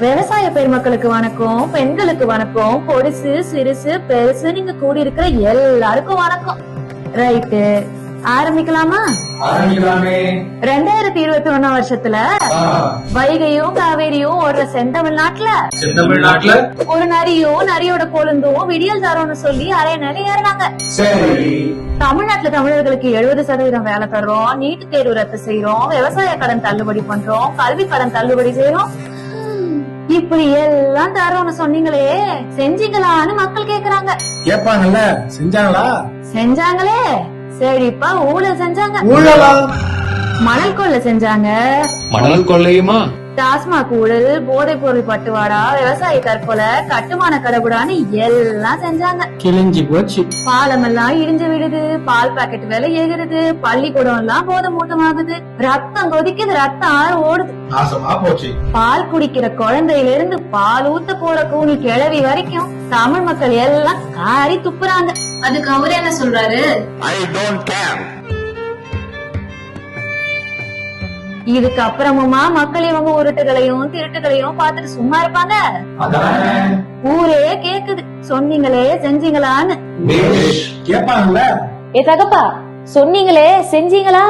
விவசாய பெருமக்களுக்கு வணக்கம், பெண்களுக்கு வணக்கம், பொடிசு சிறுசு பெருசு நீங்க கூடி இருக்கிற எல்லாருக்கும் வணக்கம். ரைட்டு, ஆரம்பிக்கலாமா? 2021 வருஷத்துல வைகையும் காவேரியும் ஓடுற செந்தமிழ்நாட்டுல ஒரு நரியும் நரியோட கொழுந்தும் விடியல் தரோம்னு சொல்லி அரை நிலை ஏறினாங்க. தமிழ்நாட்டுல தமிழர்களுக்கு 70% வேலை தர்றோம், நீட்டு தேர்வு ரத்து செய்யறோம், விவசாய கடன் தள்ளுபடி பண்றோம், கல்வி கடன் தள்ளுபடி செய்யறோம், இப்படி எல்லாம் தரோம்னு சொன்னீங்களே, செஞ்சீங்களான்னு மக்கள் கேக்குறாங்க. கேப்பாங்கல்ல, செஞ்சாங்களா? செஞ்சாங்களே. செழிப்பா ஊழல் செஞ்சாங்க. மணல் கொள்ளை செஞ்சாங்க. மணல் கொள்ளையுமா? டாஸ்மாக் ஊழல், போதைப் பொருள் பட்டுவாடா, விவசாய தற்கொலை, கட்டுமான கடவுடான்னு எல்லாம் செஞ்சாங்க. கிழிஞ்சி போச்சு. பாலம் எல்லாம் இடிஞ்சு விடுது, பால் பாக்கெட் விலை ஏறுது, பள்ளிக்கூடம் எல்லாம் போதை மூட்டமாகுது, ரத்தம் கொதிக்குது, ரத்தம் ஆறு ஓடுது. நாசமா போச்சு. பால் குடிக்கிற குழந்தையில இருந்து பால் ஊத்த போற கூனி கிழவி வரைக்கும் தமிழ் மக்கள் எல்லாம் காரி துப்புறாங்க. அதுக்கு அவரு என்ன சொல்றாரு? I don't care. இதுக்கு அப்புறமுமா மக்கள் இவங்க உருட்டுகளையும் திருட்டுகளையும் பார்த்துட்டு சும்மா இருப்பாங்க? ஊரே கேக்குது, சொன்னீங்களே செஞ்சீங்களான்னு. கேப்பாங்கல்ல. ஏ தகப்பா, சொன்னீங்களே செஞ்சீங்களா?